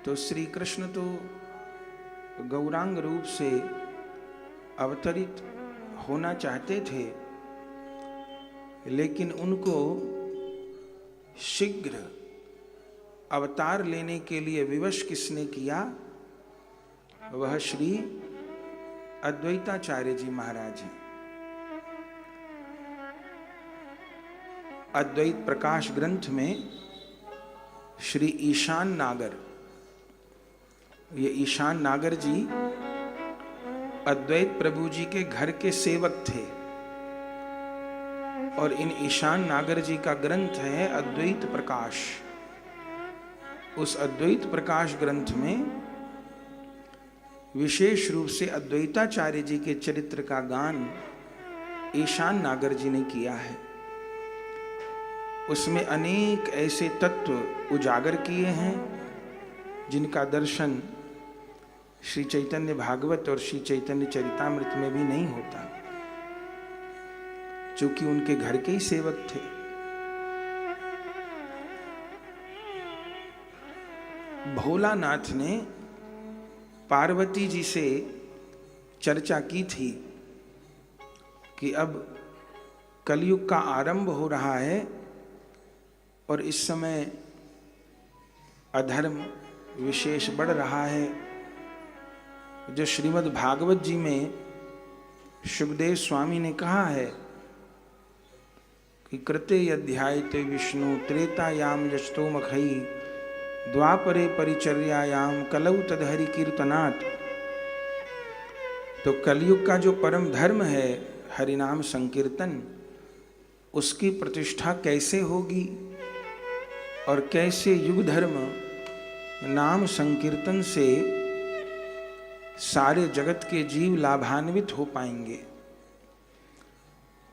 तो श्री कृष्ण तो गौरांग रूप से अवतरित होना चाहते थे, लेकिन उनको शीघ्र अवतार लेने के लिए विवश किसने किया? वह श्री अद्वैताचार्य जी महाराज हैं। अद्वैत प्रकाश ग्रंथ में श्री ईशान नागर, ये ईशान नागर जी अद्वैत प्रभु जी के घर के सेवक थे और इन ईशान नागर जी का ग्रंथ है अद्वैत प्रकाश। उस अद्वैत प्रकाश ग्रंथ में विशेष रूप से अद्वैताचार्य जी के चरित्र का गान ईशान नागर जी ने किया है। उसमें अनेक ऐसे तत्व उजागर किए हैं जिनका दर्शन श्री चैतन्य भागवत और श्री चैतन्य चरितामृत में भी नहीं होता, चूंकि उनके घर के ही सेवक थे। भोलानाथ ने पार्वती जी से चर्चा की थी कि अब कलयुग का आरंभ हो रहा है और इस समय अधर्म विशेष बढ़ रहा है। जो श्रीमद् भागवत जी में शुकदेव स्वामी ने कहा है कि कृते अध्यायते विष्णु त्रेतायाम यस्तो मखई द्वापरे परिचर्यायाम कलौ तदहरि कीर्तनात्। तो कलयुग का जो परम धर्म है हरिनाम संकीर्तन, उसकी प्रतिष्ठा कैसे होगी और कैसे युग धर्म नाम संकीर्तन से सारे जगत के जीव लाभान्वित हो पाएंगे।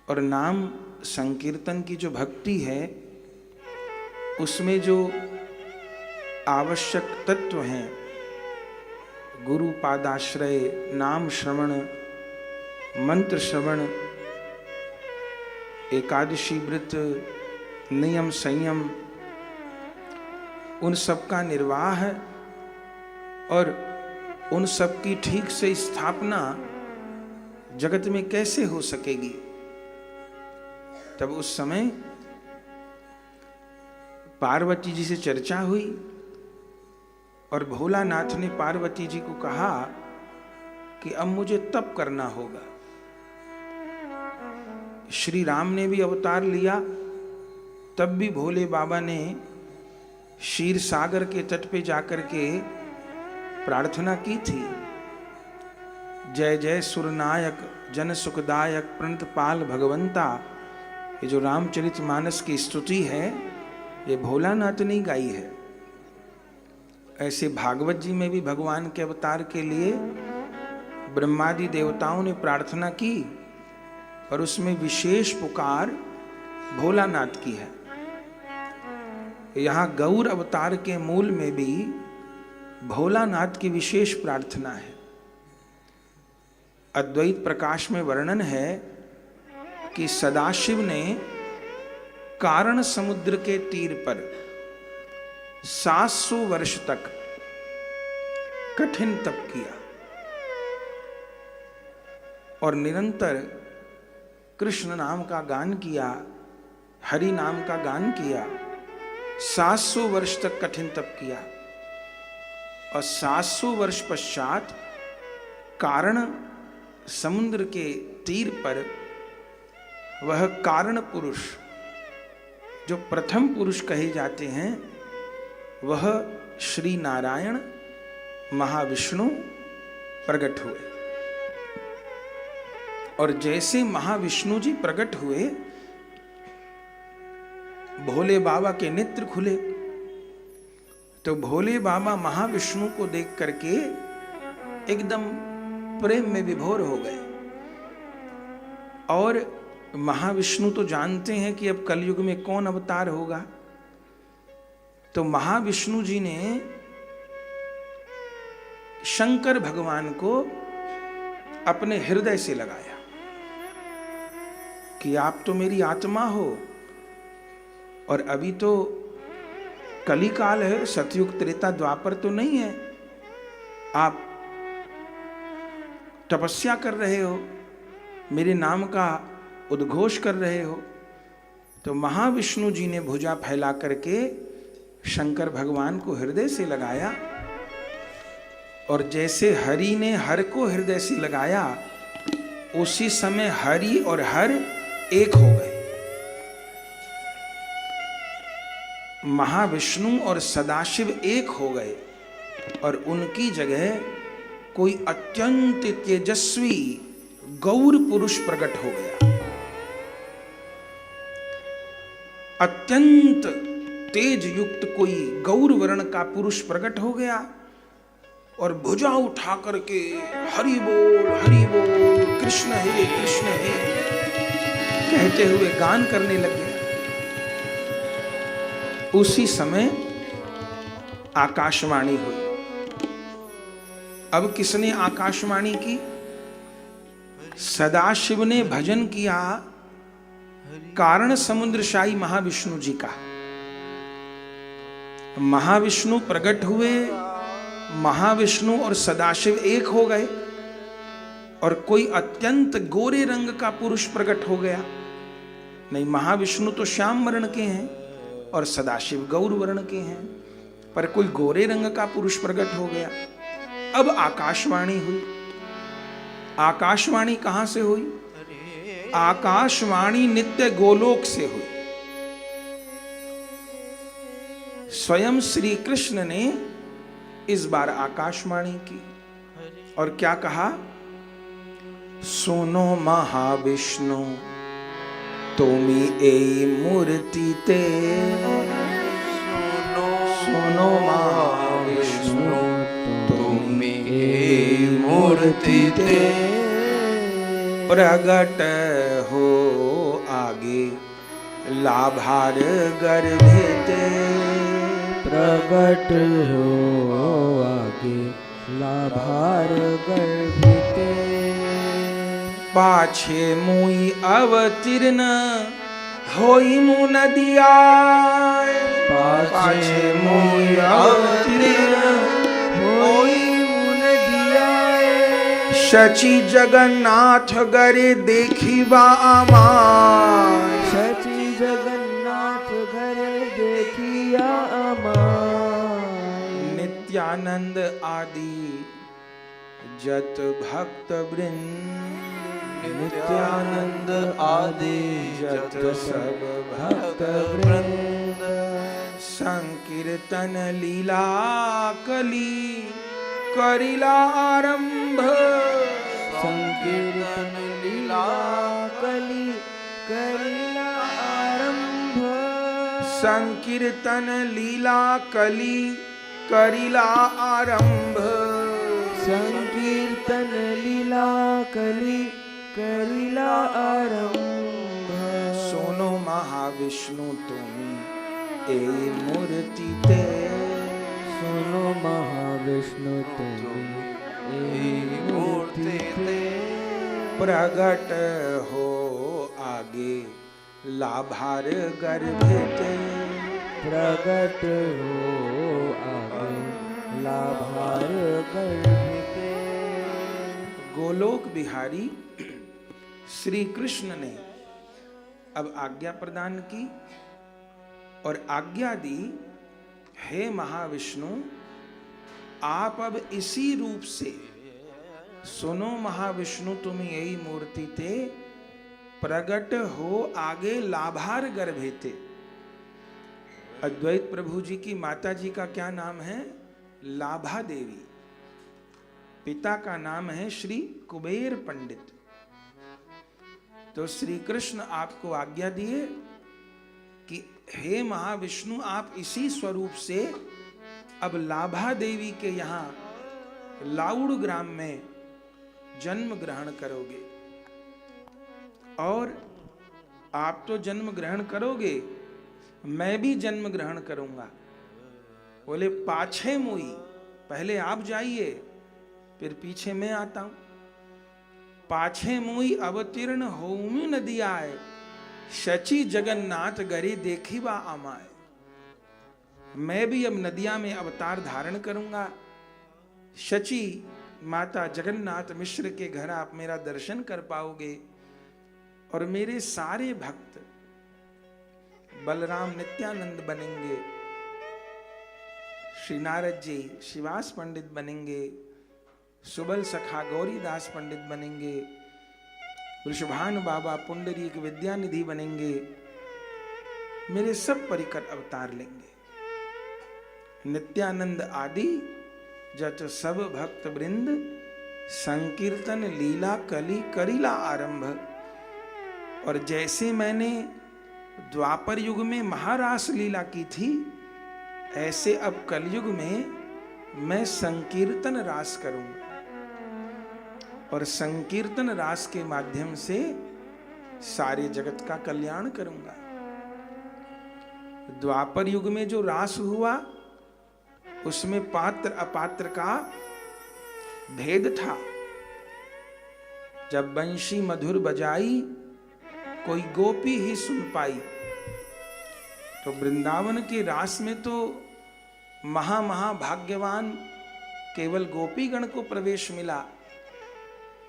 और नाम संकीर्तन की जो भक्ति है उसमें जो आवश्यक तत्व हैं, गुरु पादाश्रय, नाम श्रवण, मंत्र श्रवण, एकादशी व्रत, नियम संयम, उन सब का निर्वाह और उन सब की ठीक से स्थापना जगत में कैसे हो सकेगी। तब उस समय पार्वती जी से चर्चा हुई और भोलानाथ ने पार्वती जी को कहा कि अब मुझे तप करना होगा। श्री राम ने भी अवतार लिया, तब भी भोले बाबा ने क्षीर सागर के तट पे जाकर के प्रार्थना की थी, जय जय सुरनायक जन सुखदायक प्रणतपाल भगवंता। ये जो रामचरितमानस की स्तुति है ये भोलानाथ ने गाई है। ऐसे भागवत जी में भी भगवान के अवतार के लिए ब्रह्मादि देवताओं ने प्रार्थना की और उसमें विशेष पुकार भोलानाथ की है। यहाँ गौर अवतार के मूल में भी भोलानाथ की विशेष प्रार्थना है। अद्वैत प्रकाश में वर्णन है कि सदाशिव ने कारण समुद्र के तीर पर 700 वर्ष तक कठिन तप किया और निरंतर कृष्ण नाम का गान किया, हरि नाम का गान किया। 700 वर्ष तक कठिन तप किया और 700 वर्ष पश्चात कारण समुद्र के तीर पर वह कारण पुरुष, जो प्रथम पुरुष कहे जाते हैं, वह श्री नारायण महाविष्णु प्रकट हुए। और जैसे महाविष्णु जी प्रकट हुए, भोले बाबा के नेत्र खुले। तो भोले बाबा महाविष्णु को देख करके एकदम प्रेम में विभोर हो गए। और महाविष्णु तो जानते हैं कि अब कलयुग में कौन अवतार होगा, तो महाविष्णु जी ने शंकर भगवान को अपने हृदय से लगाया कि आप तो मेरी आत्मा हो और अभी तो कलिकाल है, सतयुग त्रेता द्वापर तो नहीं है। आप तपस्या कर रहे हो, मेरे नाम का उद्घोष कर रहे हो। तो महाविष्णु जी ने भुजा फैला करके शंकर भगवान को हृदय से लगाया, और जैसे हरि ने हर को हृदय से लगाया, उसी समय हरि और हर एक हो गए। महाविष्णु और सदाशिव एक हो गए, और उनकी जगह कोई अत्यंत तेजस्वी गौर पुरुष प्रकट हो गया। अत्यंत तेज युक्त कोई गौर वर्ण का पुरुष प्रकट हो गया, और भुजा उठा करके हरि बोल कृष्ण है कहते हुए गान करने लगे। उसी समय आकाशवाणी हुई। अब किसने आकाशवाणी की? सदाशिव ने भजन किया कारण समुद्रशाही महाविष्णु जी का। महाविष्णु प्रकट हुए, महाविष्णु और सदाशिव एक हो गए, और कोई अत्यंत गोरे रंग का पुरुष प्रकट हो गया। नहीं, महाविष्णु तो श्याम वर्ण के हैं और सदाशिव गौर वर्ण के हैं, पर कोई गोरे रंग का पुरुष प्रकट हो गया। अब आकाशवाणी हुई। आकाशवाणी कहां से हुई? आकाशवाणी नित्य गोलोक से हुई। स्वयं श्री कृष्ण ने इस बार आकाशवाणी की, और क्या कहा? सुनो महाविष्णु तुमी ए मूर्ति ते, सुनो महाविष्णु तुमी ए मूर्ति ते, प्रगट हो आगे लाभार गर्भेते, प्रगट हो आगे लाभार गर्भिते, पाछे मुई अवतीर्ण होई मु नदिया, पाछे मुई अवतीर्ण होई मु नदिया, शची जगन्नाथ गरे देखिबा आमाय, शची जगन्नाथ घरे देखिया अमाय, नित्यानंद आदि जत भक्त वृंद, नित्यानंद आदि जत सब भक्त वृंद, संकीर्तन लीला कली करिला आरंभ, संकीर्तन लीला कली करिला आरंभ, संकीर्तन लीला कली करिला आरंभ, संकीर्तन लीला कली करिला आरंभ, सोनो महाविष्णु तुमी ए मूर्ति ते, सुनो महाविष्णु तुमी ए मूर्ति ते, प्रगट हो आगे लाभार गर्भेते, प्रगट हो आगे लाभार गर्भिते। गोलोक बिहारी श्री कृष्ण ने अब आज्ञा प्रदान की और आज्ञा दी, हे महाविष्णु आप अब इसी रूप से, सुनो महाविष्णु तुम यही मूर्ति ते, प्रगट हो आगे लाभार गर्भेते। अद्वैत प्रभु जी की माता जी का क्या नाम है? लाभा देवी। पिता का नाम है श्री कुबेर पंडित। तो श्री कृष्ण आपको आज्ञा दिए कि हे महाविष्णु आप इसी स्वरूप से अब लाभा देवी के यहाँ लाउड़ ग्राम में जन्म ग्रहण करोगे। और आप तो जन्म ग्रहण करोगे, मैं भी जन्म ग्रहण करूंगा। बोले पाछे मुई, पहले आप जाइए फिर पीछे मैं आता हूं। पाछे मुई अवतीर्ण होमी नदी आए, शची जगन्नाथ गरी देखी बा आमाए। मैं भी अब नदिया में अवतार धारण करूंगा। शची माता जगन्नाथ मिश्र के घर आप मेरा दर्शन कर पाओगे और मेरे सारे भक्त बलराम नित्यानंद बनेंगे, श्री नारद जी शिवास पंडित बनेंगे, सुबल सखा गौरीदास पंडित बनेंगे, वृषभान बाबा पुंडरीक विद्यानिधि बनेंगे, मेरे सब परिकर अवतार लेंगे। नित्यानंद आदि जत सब भक्त वृंद संकीर्तन लीला कली करीला आरंभ। और जैसे मैंने द्वापर युग में महारास लीला की थी, ऐसे अब कलयुग में मैं संकीर्तन रास करूंगा और संकीर्तन रास के माध्यम से सारे जगत का कल्याण करूंगा। द्वापर युग में जो रास हुआ उसमें पात्र अपात्र का भेद था। जब बंशी मधुर बजाई कोई गोपी ही सुन पाई, तो वृंदावन के रास में तो महाभाग्यवान केवल गोपीगण को प्रवेश मिला,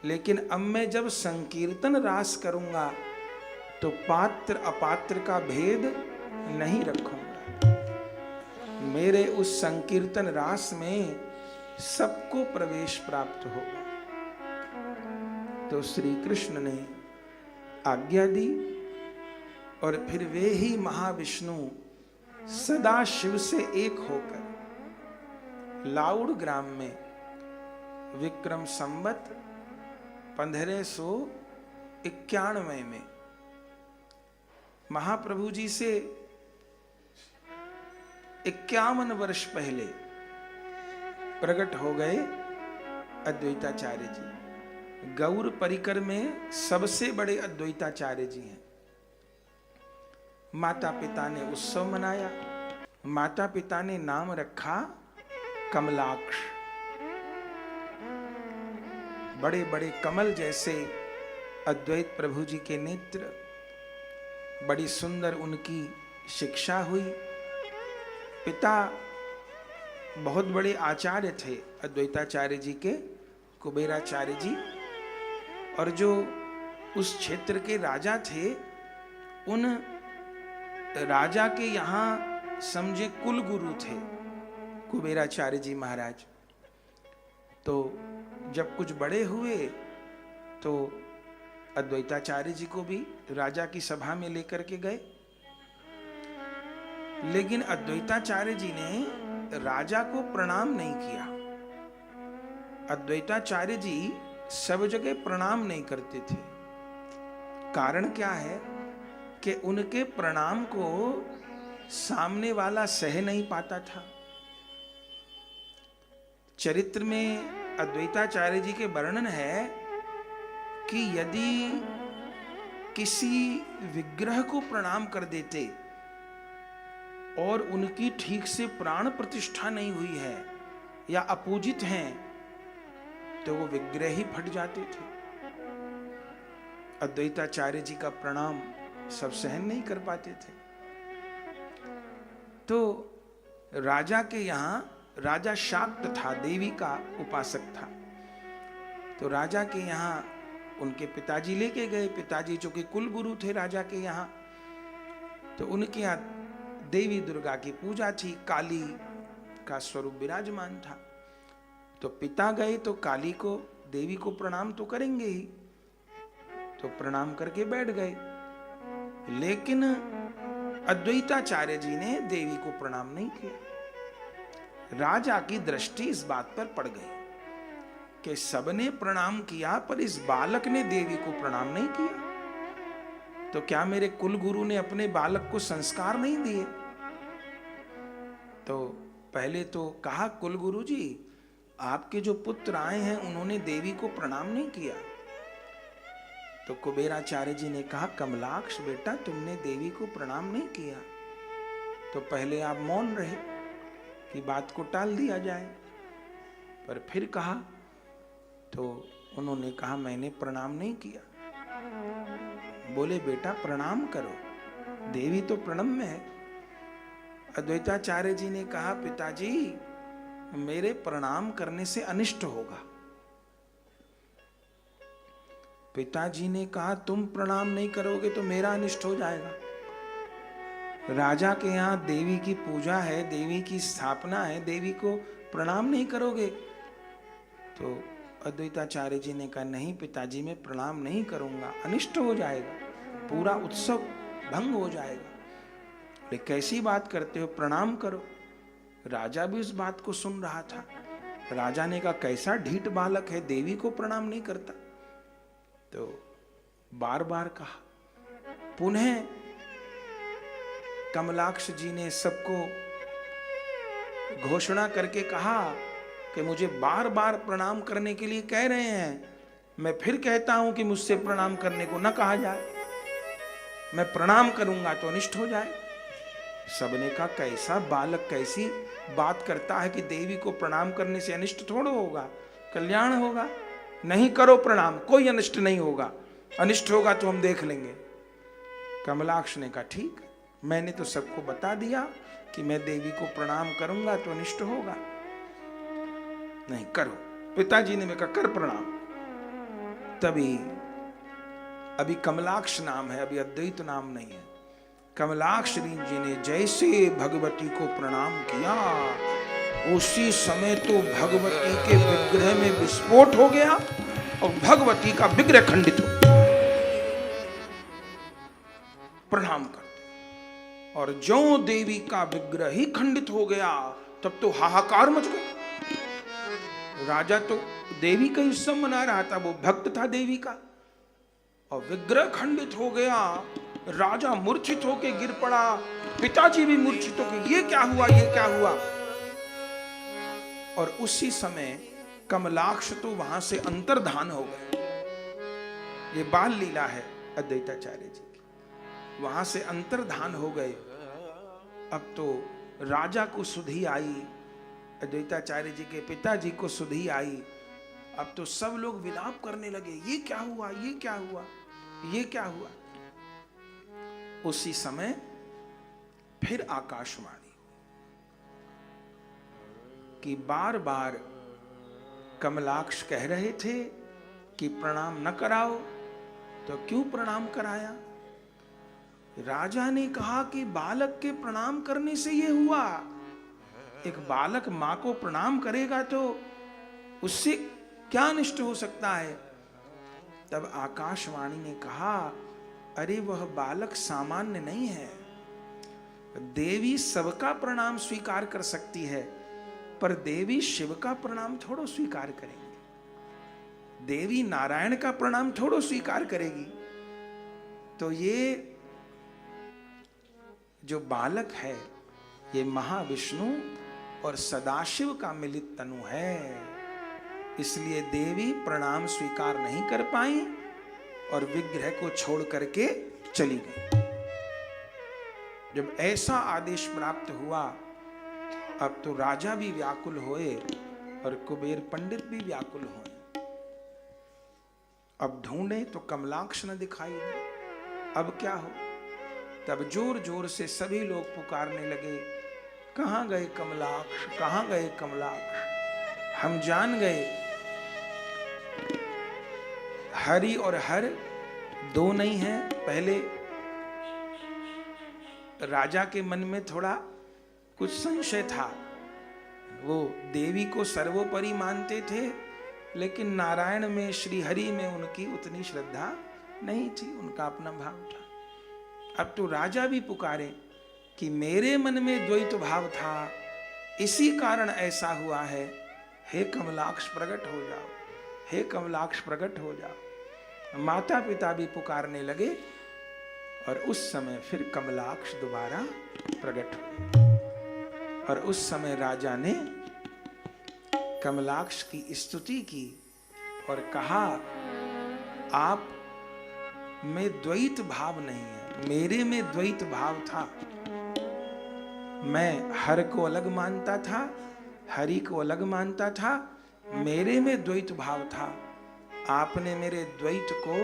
लेकिन अब मैं जब संकीर्तन रास करूंगा तो पात्र अपात्र का भेद नहीं रखूंगा। मेरे उस संकीर्तन रास में सबको प्रवेश प्राप्त होगा। तो श्री कृष्ण ने आज्ञा दी और फिर वे ही महाविष्णु सदा शिव से एक होकर लाउड़ ग्राम में विक्रम संवत 1591 में महाप्रभु जी से 51 वर्ष पहले प्रकट हो गए अद्वैताचार्य जी। गौर परिकर में सबसे बड़े अद्वैताचार्य जी हैं। माता पिता ने उत्सव मनाया। माता पिता ने नाम रखा कमलाक्ष। बड़े बड़े कमल जैसे अद्वैत प्रभु जी के नेत्र, बड़ी सुंदर उनकी शिक्षा हुई। पिता बहुत बड़े आचार्य थे अद्वैताचार्य जी के, कुबेराचार्य जी, और जो उस क्षेत्र के राजा थे, उन राजा के यहाँ समझे कुल गुरु थे कुबेराचार्य जी महाराज। तो जब कुछ बड़े हुए तो अद्वैताचार्य जी को भी राजा की सभा में लेकर के गए, लेकिन अद्वैताचार्य जी ने राजा को प्रणाम नहीं किया। अद्वैताचार्य जी सब जगह प्रणाम नहीं करते थे। कारण क्या है कि उनके प्रणाम को सामने वाला सह नहीं पाता था। चरित्र में अद्वैताचार्य जी के वर्णन है कि यदि किसी विग्रह को प्रणाम कर देते और उनकी ठीक से प्राण प्रतिष्ठा नहीं हुई है या अपूजित हैं, तो वो विग्रह ही फट जाते थे। अद्वैताचार्य जी का प्रणाम सब सहन नहीं कर पाते थे। तो राजा के यहाँ, राजा शाक्त था, देवी का उपासक था। तो राजा के यहाँ उनके पिताजी लेके गए। पिताजी जो कि कुल गुरु थे राजा के यहाँ, तो उनके यहाँ देवी दुर्गा की पूजा थी, काली का स्वरूप विराजमान था। तो पिता गए तो काली को, देवी को प्रणाम तो करेंगे ही, तो प्रणाम करके बैठ गए। लेकिन अद्वैताचार्य जी ने देवी को प्रणाम नहीं किया। राजा की दृष्टि इस बात पर पड़ गई कि सबने प्रणाम किया पर इस बालक ने देवी को प्रणाम नहीं किया। तो क्या मेरे कुल गुरु ने अपने बालक को संस्कार नहीं दिए? तो पहले तो कहा, कुल गुरु जी, आपके जो पुत्र आए हैं उन्होंने देवी को प्रणाम नहीं किया। तो कुबेराचार्य जी ने कहा, कमलाक्ष बेटा, तुमने देवी को प्रणाम नहीं किया। तो पहले आप मौन रहे कि बात को टाल दिया जाए, पर फिर कहा तो उन्होंने कहा, मैंने प्रणाम नहीं किया। बोले, बेटा प्रणाम करो, देवी तो प्रणम्य है। अद्वैताचार्य जी ने कहा, पिताजी मेरे प्रणाम करने से अनिष्ट होगा। पिताजी ने कहा, तुम प्रणाम नहीं करोगे तो मेरा अनिष्ट हो जाएगा। राजा के यहाँ देवी की पूजा है, देवी की स्थापना है, देवी को प्रणाम नहीं करोगे? तो अद्वैताचार्य जी ने कहा, नहीं पिताजी मैं प्रणाम नहीं करूंगा, अनिष्ट हो जाएगा, पूरा उत्सव भंग हो जाएगा। ये कैसी बात करते हो, प्रणाम करो। राजा भी उस बात को सुन रहा था। राजा ने कहा, कैसा ढीठ बालक है, देवी को प्रणाम नहीं करता। तो बार बार कहा। पुनः कमलाक्ष जी ने सबको घोषणा करके कहा कि मुझे बार बार प्रणाम करने के लिए कह रहे हैं, मैं फिर कहता हूं कि मुझसे प्रणाम करने को न कहा जाए, मैं प्रणाम करूंगा तो अनिष्ट हो जाए। सबने कहा, कैसा बालक कैसी बात करता है कि देवी को प्रणाम करने से अनिष्ट थोड़ा होगा, कल्याण होगा। नहीं करो प्रणाम, कोई अनिष्ट नहीं होगा, अनिष्ट होगा तो हम देख लेंगे। कमलाक्ष ने कहा, ठीक, मैंने तो सबको बता दिया कि मैं देवी को प्रणाम करूंगा तो अनिष्ट होगा। नहीं करो। पिताजी ने कहा, कर प्रणाम। तभी अभी कमलाक्ष नाम है, अभी अद्वैत नाम नहीं है। कमलाक्ष जी ने जैसे भगवती को प्रणाम किया, उसी समय तो भगवती के विग्रह में विस्फोट हो गया और भगवती का विग्रह खंडित हो गया। प्रणाम करते और जो देवी का विग्रह ही खंडित हो गया, तब तो हाहाकार मच गया। राजा तो देवी का उत्सव मना रहा था, वो भक्त था देवी का, और विग्रह खंडित हो गया। राजा मूर्छित होके गिर पड़ा, पिताजी भी मूर्छित होके, ये क्या हुआ, ये क्या हुआ। और उसी समय कमलाक्ष तो वहां से अंतर्धान हो गए। ये बाल लीला है अद्वैताचार्य जी की। वहां से अंतर्धान हो गए। अब तो राजा को सुधि आई, अद्वैताचार्य जी के पिताजी को सुधि आई। अब तो सब लोग विलाप करने लगे, ये क्या हुआ, ये क्या हुआ, ये क्या हुआ। उसी समय फिर आकाशवाणी कि बार बार कमलाक्ष कह रहे थे कि प्रणाम न कराओ, तो क्यों प्रणाम कराया। राजा ने कहा कि बालक के प्रणाम करने से ये हुआ। एक बालक मां को प्रणाम करेगा तो उससे क्या अनिष्ट हो सकता है। तब आकाशवाणी ने कहा, अरे वह बालक सामान्य नहीं है। देवी सबका प्रणाम स्वीकार कर सकती है, पर देवी शिव का प्रणाम थोड़ो स्वीकार करेंगी, देवी नारायण का प्रणाम थोड़ो स्वीकार करेगी। तो ये जो बालक है, ये महाविष्णु और सदाशिव का मिलित तनु है। इसलिए देवी प्रणाम स्वीकार नहीं कर पाई और विग्रह को छोड़ करके चली गई। जब ऐसा आदेश प्राप्त हुआ, अब तो राजा भी व्याकुल हुए और कुबेर पंडित भी व्याकुल हुए। अब ढूंढे तो कमलाक्ष न दिखाई दे, अब क्या हो। तब जोर जोर से सभी लोग पुकारने लगे, कहां गए कमलाक्ष, कहां गए कमलाक्ष। हम जान गए हरि और हर दो नहीं है। पहले राजा के मन में थोड़ा कुछ संशय था, वो देवी को सर्वोपरि मानते थे, लेकिन नारायण में, श्री हरि में उनकी उतनी श्रद्धा नहीं थी, उनका अपना भाव था। अब तो राजा भी पुकारे कि मेरे मन में द्वैत भाव था, इसी कारण ऐसा हुआ है, हे कमलाक्ष प्रकट हो जाओ, हे कमलाक्ष प्रकट हो जाओ। माता पिता भी पुकारने लगे और उस समय फिर कमलाक्ष दोबारा प्रकट हुए। और उस समय राजा ने कमलाक्ष की स्तुति की और कहा, आप में द्वैत भाव नहीं है, मेरे में द्वैत भाव था। मैं हर को अलग मानता था, हरि को अलग मानता था, मेरे में द्वैत भाव था। आपने मेरे द्वैत को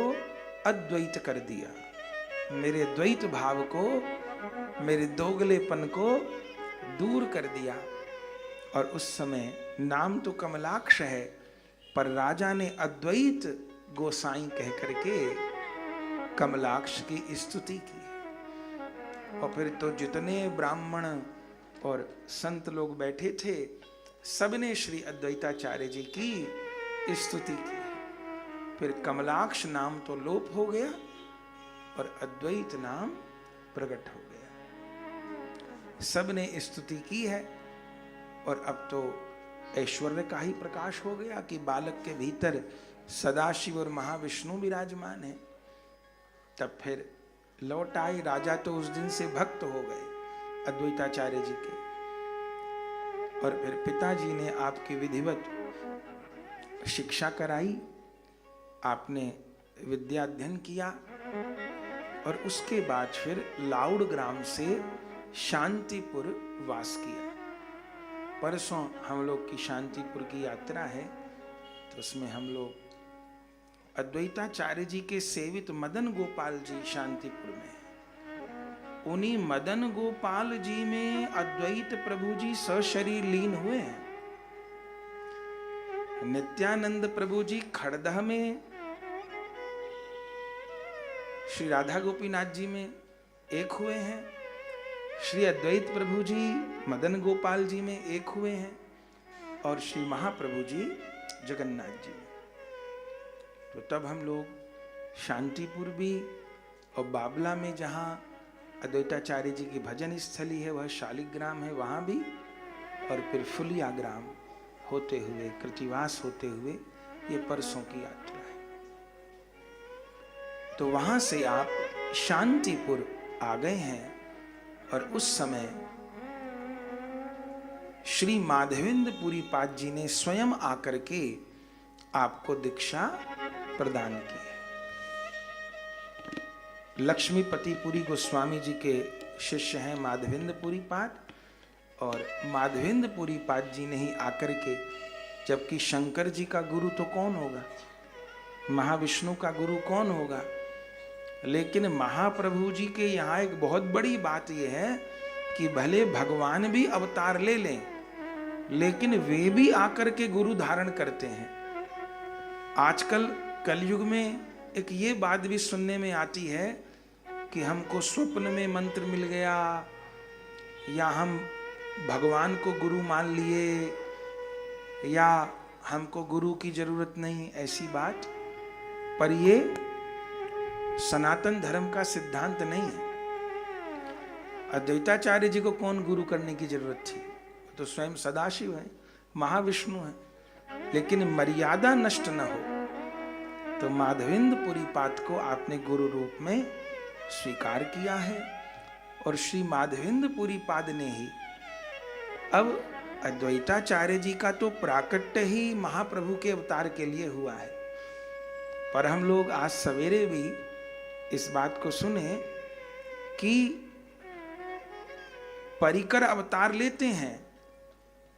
अद्वैत कर दिया, मेरे द्वैत भाव को, मेरे दोगलेपन को दूर कर दिया। और उस समय नाम तो कमलाक्ष है, पर राजा ने अद्वैत गोसाई कह करके कमलाक्ष की स्तुति की। और फिर तो जितने ब्राह्मण और संत लोग बैठे थे, सबने श्री अद्वैताचार्य जी की स्तुति की। फिर कमलाक्ष नाम तो लोप हो गया और अद्वैत नाम प्रकट हो गया। सबने स्तुति की है। और अब तो ऐश्वर्य का ही प्रकाश हो गया कि बालक के भीतर सदाशिव और महाविष्णु विराजमान है। तब फिर लौट आए। राजा तो उस दिन से भक्त हो गए अद्वैताचार्य जी के। और फिर पिताजी ने आपकी विधिवत शिक्षा कराई, आपने विद्या अध्ययन किया। और उसके बाद फिर लाउड ग्राम से शांतिपुर वास किया। परसों हम लोग की शांतिपुर की यात्रा है, तो उसमें हम लोग अद्वैताचार्य जी के सेवित मदन गोपाल जी शांतिपुर में हैं। उन्हीं मदन गोपाल जी में अद्वैत प्रभु जी सशरीर लीन हुए हैं। नित्यानंद प्रभु जी खड़दह में, श्री राधा गोपीनाथ जी में एक हुए हैं। श्री अद्वैत प्रभु जी मदन गोपाल जी में एक हुए हैं। और श्री महाप्रभु जी जगन्नाथ जी में। तो तब हम लोग शांतिपुर भी और बाबला में, जहाँ अद्वैताचार्य जी की भजन स्थली है, वह शालिग्राम है, वहाँ भी। और फिर फुलिया ग्राम होते हुए, कृतिवास होते हुए, ये परसों की यात्रा है। तो वहाँ से आप शांतिपुर आ गए हैं। और उस समय श्री माधवेंद्र पुरी पाद जी ने स्वयं आकर के आपको दीक्षा प्रदान की है। लक्ष्मीपति पुरी गोस्वामी जी के शिष्य हैं माधवेंद्र पुरी पाद। और माधवेंद्र पुरी पाद जी ने ही आकर के, जबकि शंकर जी का गुरु तो कौन होगा, महाविष्णु का गुरु कौन होगा, लेकिन महाप्रभु जी के यहाँ एक बहुत बड़ी बात यह है कि भले भगवान भी अवतार ले लें, लेकिन वे भी आकर के गुरु धारण करते हैं। आजकल कलयुग में एक ये बात भी सुनने में आती है कि हमको स्वप्न में मंत्र मिल गया, या हम भगवान को गुरु मान लिए, या हमको गुरु की जरूरत नहीं, ऐसी बात। पर ये सनातन धर्म का सिद्धांत नहीं है। अद्वैताचार्य जी को कौन गुरु करने की जरूरत थी, तो स्वयं सदाशिव है, महाविष्णु है। लेकिन मर्यादा नष्ट न हो, तो माधवेंद्र पुरी पाद को आपने गुरु रूप में स्वीकार किया है। और श्री माधवेंद्र पुरी पाद ने ही, अब अद्वैताचार्य जी का तो प्राकट्य ही महाप्रभु के अवतार के लिए हुआ है। पर हम लोग आज सवेरे भी इस बात को सुने कि परिकर अवतार लेते हैं,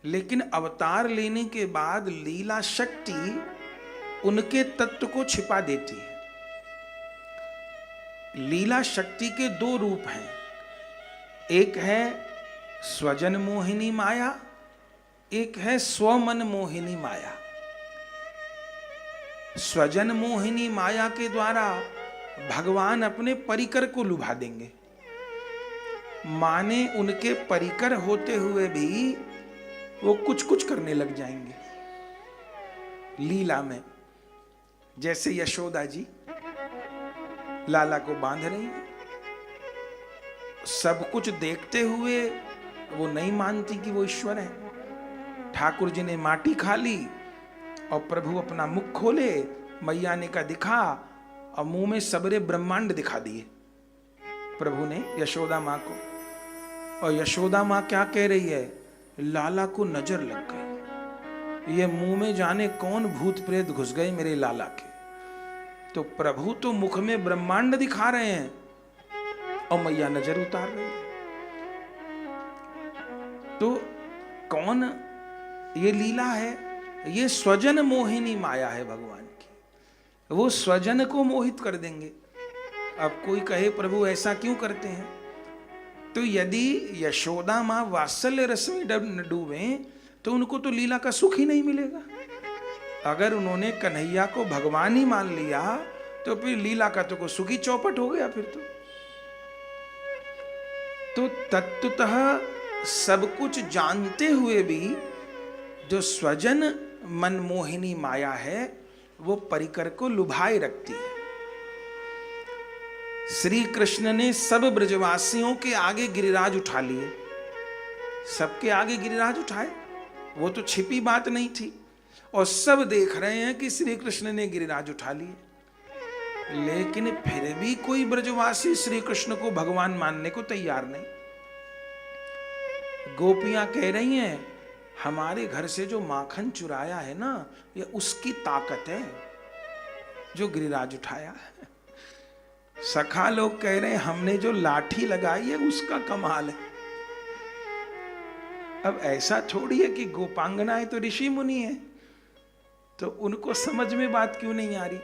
लेकिन अवतार लेने के बाद लीला शक्ति उनके तत्व को छिपा देती है। लीला शक्ति के दो रूप हैं, एक है स्वजन मोहिनी माया, एक है स्वमन मोहिनी माया। स्वजन मोहिनी माया के द्वारा भगवान अपने परिकर को लुभा देंगे, माने उनके परिकर होते हुए भी वो कुछ कुछ करने लग जाएंगे लीला में। जैसे यशोदा जी लाला को बांध रही हैं, सब कुछ देखते हुए वो नहीं मानती कि वो ईश्वर है। ठाकुर जी ने माटी खा ली और प्रभु अपना मुख खोले, मैया ने कहा दिखा, और मुंह में सबरे ब्रह्मांड दिखा दिए प्रभु ने यशोदा माँ को। और यशोदा माँ क्या कह रही है, लाला को नजर लग गई, ये मुंह में जाने कौन भूत प्रेत घुस गए मेरे लाला के। तो प्रभु तो मुख में ब्रह्मांड दिखा रहे हैं और मैया नजर उतार रही है। तो कौन ये लीला है, ये स्वजन मोहिनी माया है भगवान की, वो स्वजन को मोहित कर देंगे। अब कोई कहे प्रभु ऐसा क्यों करते हैं, तो यदि यशोदा माँ वात्सल्य रस में न डूबे तो उनको तो लीला का सुख ही नहीं मिलेगा। अगर उन्होंने कन्हैया को भगवान ही मान लिया तो फिर लीला का तो कोई सुख ही चौपट हो गया फिर तो तत्वतः सब कुछ जानते हुए भी जो स्वजन मनमोहिनी माया है वो परिकर को लुभाए रखती है। श्री कृष्ण ने सब ब्रजवासियों के आगे गिरिराज उठा लिए, सबके आगे गिरिराज उठाए, वो तो छिपी बात नहीं थी और सब देख रहे हैं कि श्री कृष्ण ने गिरिराज उठा लिए, लेकिन फिर भी कोई ब्रजवासी श्री कृष्ण को भगवान मानने को तैयार नहीं। गोपियां कह रही हैं हमारे घर से जो माखन चुराया है ना, ये उसकी ताकत है जो गिरिराज उठाया है। सखा लोग कह रहे हैं हमने जो लाठी लगाई है उसका कमाल है। अब ऐसा थोड़ी है कि गोपांगनाएं तो ऋषि मुनि है, तो उनको समझ में बात क्यों नहीं आ रही?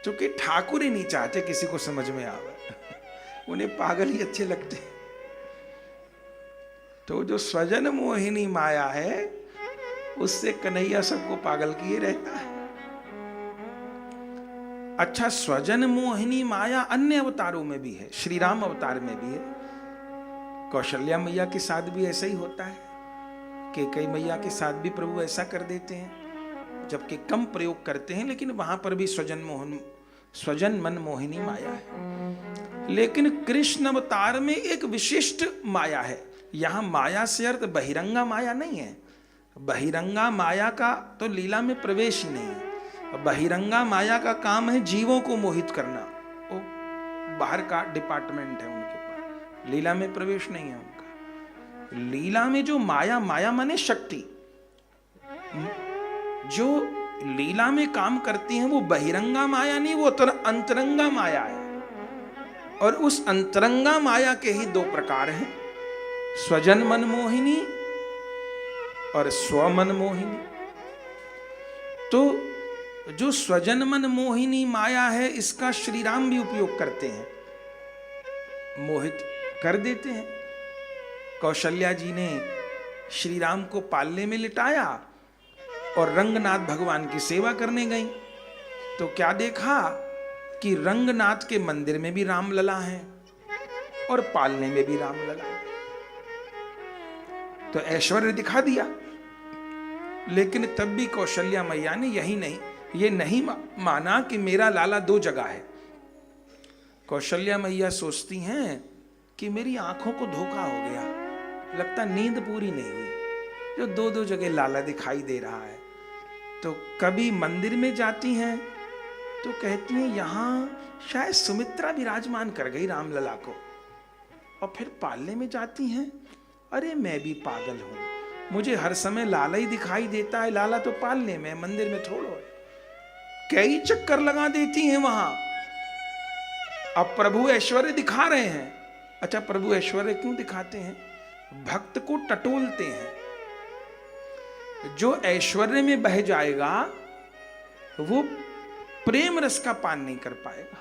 क्योंकि ठाकुर ही नहीं चाहते किसी को समझ में आवे, उन्हें पागल ही अच्छे लगते। तो जो स्वजन मोहिनी माया है उससे कन्हैया सबको पागल किए रहता है। अच्छा, स्वजन मोहिनी माया अन्य अवतारों में भी है, श्री राम अवतार में भी है, कौशल्या मैया के साथ भी ऐसा ही होता है, कैकेयी मैया के साथ भी प्रभु ऐसा कर देते हैं, जबकि कम प्रयोग करते हैं, लेकिन वहां पर भी स्वजन मन मोहिनी माया है। लेकिन कृष्ण अवतार में एक विशिष्ट माया है। यहां माया से अर्थ बहिरंगा माया नहीं है, बहिरंगा माया का तो लीला में प्रवेश ही नहीं है। बहिरंगा माया का काम है जीवों को मोहित करना, वो बाहर का डिपार्टमेंट है उनके पास, लीला में प्रवेश नहीं है उनका। लीला में जो माया, माया माने शक्ति, जो लीला में काम करती है वो बहिरंगा माया नहीं, वो अंतरंगा माया है। और उस अंतरंगा माया के ही दो प्रकार हैं, स्वजन मन मोहिनी और स्वमन मोहिनी। तो जो स्वजन मन मोहिनी माया है इसका श्री राम भी उपयोग करते हैं, मोहित कर देते हैं। कौशल्या जी ने श्री राम को पालने में लिटाया और रंगनाथ भगवान की सेवा करने गई, तो क्या देखा कि रंगनाथ के मंदिर में भी रामलला है और पालने में भी रामलला है, तो ऐश्वर्य दिखा दिया। लेकिन तब भी कौशल्या मैया ने ये नहीं माना कि मेरा लाला दो जगह है। कौशल्या मैया सोचती हैं कि मेरी आंखों को धोखा हो गया, लगता नींद पूरी नहीं हुई, जो दो दो जगह लाला दिखाई दे रहा है। तो कभी मंदिर में जाती हैं तो कहती हैं यहां शायद सुमित्रा विराजमान कर गई रामलला को, और फिर पालने में जाती हैं, अरे मैं भी पागल हूं, मुझे हर समय लाला ही दिखाई देता है, लाला तो पालने में, मंदिर में थोड़ो है। कई चक्कर लगा देती हैं वहां। अब प्रभु ऐश्वर्य दिखा रहे हैं। अच्छा, प्रभु ऐश्वर्य क्यों दिखाते हैं? भक्त को टटोलते हैं। जो ऐश्वर्य में बह जाएगा वो प्रेम रस का पान नहीं कर पाएगा।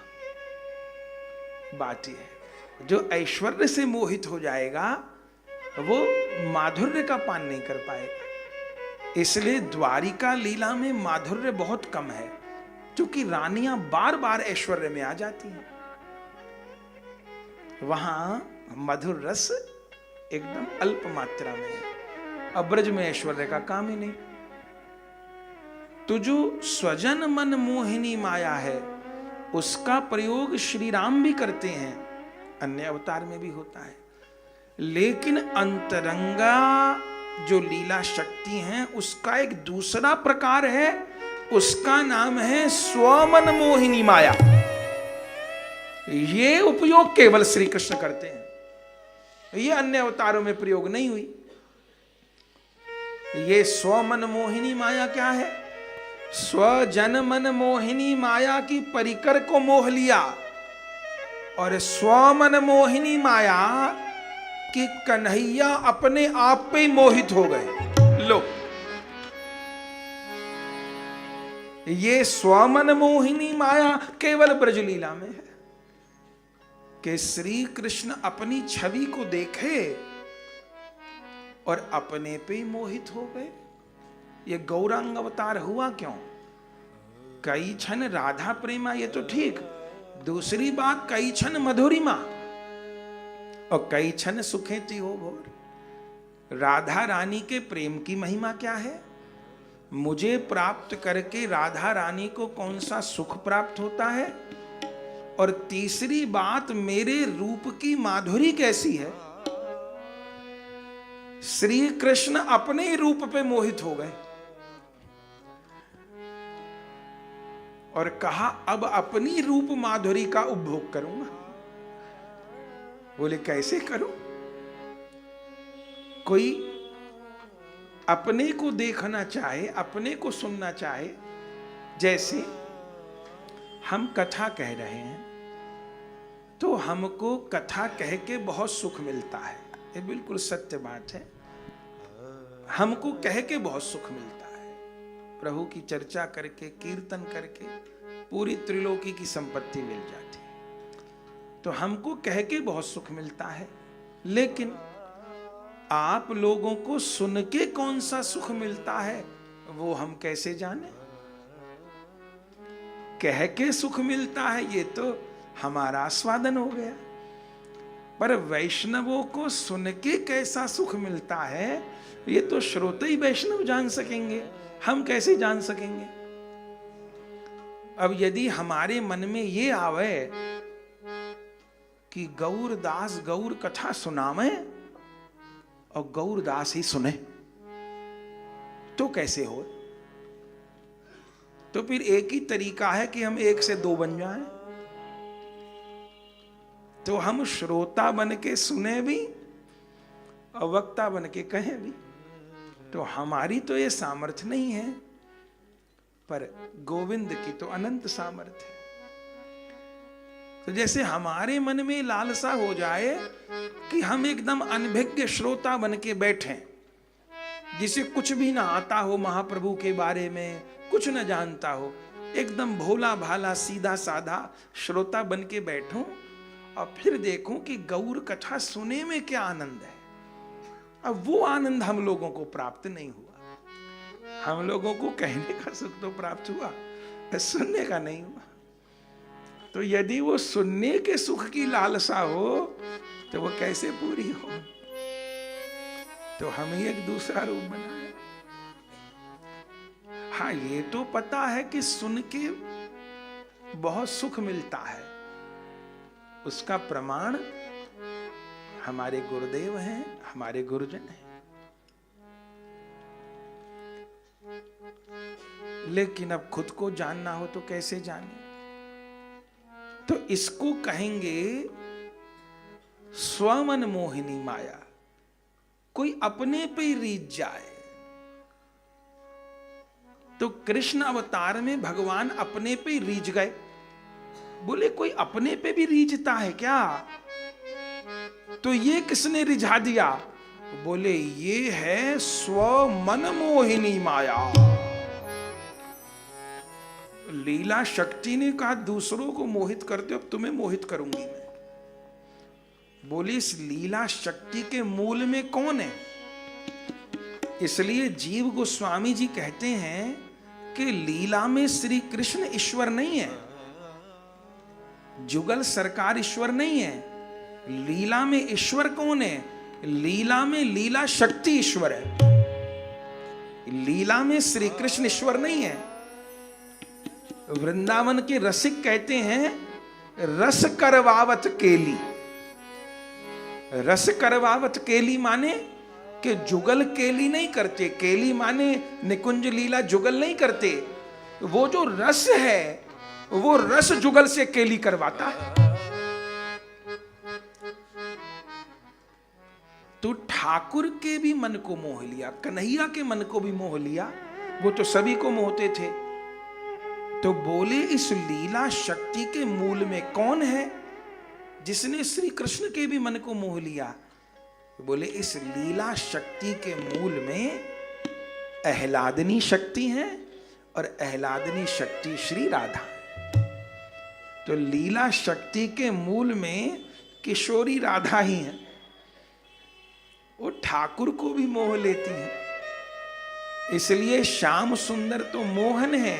बात यह है, जो ऐश्वर्य से मोहित हो जाएगा वो माधुर्य का पान नहीं कर पाएगा। इसलिए द्वारिका लीला में माधुर्य बहुत कम है, क्योंकि रानियां बार बार ऐश्वर्य में आ जाती हैं। वहां मधुर रस एकदम अल्प मात्रा में है, अब्रज में ऐश्वर्य का काम ही नहीं। तो जो स्वजन मन मोहिनी माया है उसका प्रयोग श्री राम भी करते हैं, अन्य अवतार में भी होता है। लेकिन अंतरंगा जो लीला शक्ति है उसका एक दूसरा प्रकार है, उसका नाम है स्वमन मोहिनी माया। ये उपयोग केवल श्री कृष्ण करते हैं, ये अन्य अवतारों में प्रयोग नहीं हुई। ये स्वमन मोहिनी माया क्या है? स्वजन मन मोहिनी माया की परिकर को मोह लिया, और स्वमन मोहिनी माया कि कन्हैया अपने आप पे मोहित हो गए। लो, ये स्वमन मोहिनी माया केवल ब्रजलीला में है। कि श्री कृष्ण अपनी छवि को देखे और अपने पे ही मोहित हो गए। ये गौरांग अवतार हुआ क्यों? कई क्षण राधा प्रेमा, ये तो ठीक, दूसरी बात कई क्षण मधुरिमा और कई क्षण सुखेती हो घोर। राधा रानी के प्रेम की महिमा क्या है? मुझे प्राप्त करके राधा रानी को कौन सा सुख प्राप्त होता है? और तीसरी बात, मेरे रूप की माधुरी कैसी है? श्री कृष्ण अपने रूप पे मोहित हो गए और कहा अब अपनी रूप माधुरी का उपभोग करूंगा। बोले कैसे करूं? कोई अपने को देखना चाहे, अपने को सुनना चाहे, जैसे हम कथा कह रहे हैं तो हमको कथा कह के बहुत सुख मिलता है, ये बिल्कुल सत्य बात है। हमको कह के बहुत सुख मिलता है, प्रभु की चर्चा करके, कीर्तन करके पूरी त्रिलोकी की संपत्ति मिल जाती है, तो हमको कह के बहुत सुख मिलता है। लेकिन आप लोगों को सुन के कौन सा सुख मिलता है वो हम कैसे जाने? कह के सुख मिलता है ये तो हमारा आस्वादन हो गया, पर वैष्णवों को सुन के कैसा सुख मिलता है ये तो श्रोते ही वैष्णव जान सकेंगे, हम कैसे जान सकेंगे? अब यदि हमारे मन में ये आवे कि गौरदास गौर कथा सुनावे और गौरदास ही सुने, तो कैसे हो? तो फिर एक ही तरीका है कि हम एक से दो बन जाएं। तो हम श्रोता बन के सुने भी और वक्ता बन के कहें भी। तो हमारी तो ये सामर्थ्य नहीं है, पर गोविंद की तो अनंत सामर्थ्य है। तो जैसे हमारे मन में लालसा हो जाए कि हम एकदम अनभिज्ञ श्रोता बन के बैठें, जिसे कुछ भी ना आता हो, महाप्रभु के बारे में कुछ न जानता हो, एकदम भोला भाला सीधा साधा श्रोता बन के बैठूं और फिर देखूं कि गौर कथा सुने में क्या आनंद है। अब वो आनंद हम लोगों को प्राप्त नहीं हुआ। हम लोगों को कहने का सुख तो प्राप्त हुआ, सुनने का नहीं हुआ। तो यदि वो सुनने के सुख की लालसा हो तो वो कैसे पूरी हो? तो हम ही एक दूसरा रूप बनाए। हाँ, ये तो पता है कि सुन के बहुत सुख मिलता है, उसका प्रमाण हमारे गुरुदेव हैं, हमारे गुरुजन हैं। लेकिन अब खुद को जानना हो तो कैसे जाने? तो इसको कहेंगे स्वमन मोहिनी माया। कोई अपने पे ही रीझ जाए। तो कृष्ण अवतार में भगवान अपने पे ही रीझ गए। बोले कोई अपने पे भी रीझता है क्या? तो ये किसने रिझा दिया? बोले ये है स्वमन मोहिनी माया। लीला शक्ति ने कहा दूसरों को मोहित करते हो, अब तुम्हें मोहित करूंगी मैं। बोली इस लीला शक्ति के मूल में कौन है? इसलिए जीव गोस्वामी जी कहते हैं कि लीला में श्री कृष्ण ईश्वर नहीं है, जुगल सरकार ईश्वर नहीं है। लीला में ईश्वर कौन है? लीला में लीला शक्ति ईश्वर है। लीला में श्री कृष्ण ईश्वर नहीं है। वृंदावन के रसिक कहते हैं रस करवावत केली। रस करवावत केली माने कि जुगल केली नहीं करते। केली माने निकुंज लीला जुगल नहीं करते। वो जो रस है वो रस जुगल से केली करवाता है। तो ठाकुर के भी मन को मोह लिया, कन्हैया के मन को भी मोह लिया, वो तो सभी को मोहते थे। तो बोले इस लीला शक्ति के मूल में कौन है जिसने श्री कृष्ण के भी मन को मोह लिया? बोले इस लीला शक्ति के मूल में आह्लादनी शक्ति है और आह्लादनी शक्ति श्री राधा। तो लीला शक्ति के मूल में किशोरी राधा ही हैं, वो ठाकुर को भी मोह लेती हैं। इसलिए श्याम सुंदर तो मोहन है,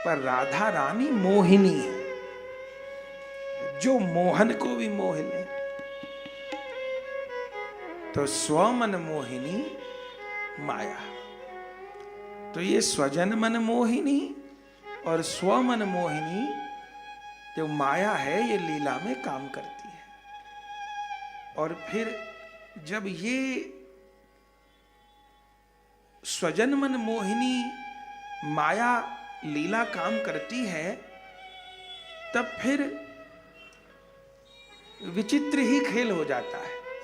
पर राधा रानी मोहिनी है, जो मोहन को भी मोह ले। तो स्वमन मोहिनी माया। तो ये स्वजन मन मोहिनी और स्वमन मोहिनी जो माया है, ये लीला में काम करती है। और फिर जब ये स्वजन मन मोहिनी माया लीला काम करती है, तब फिर विचित्र ही खेल हो जाता है।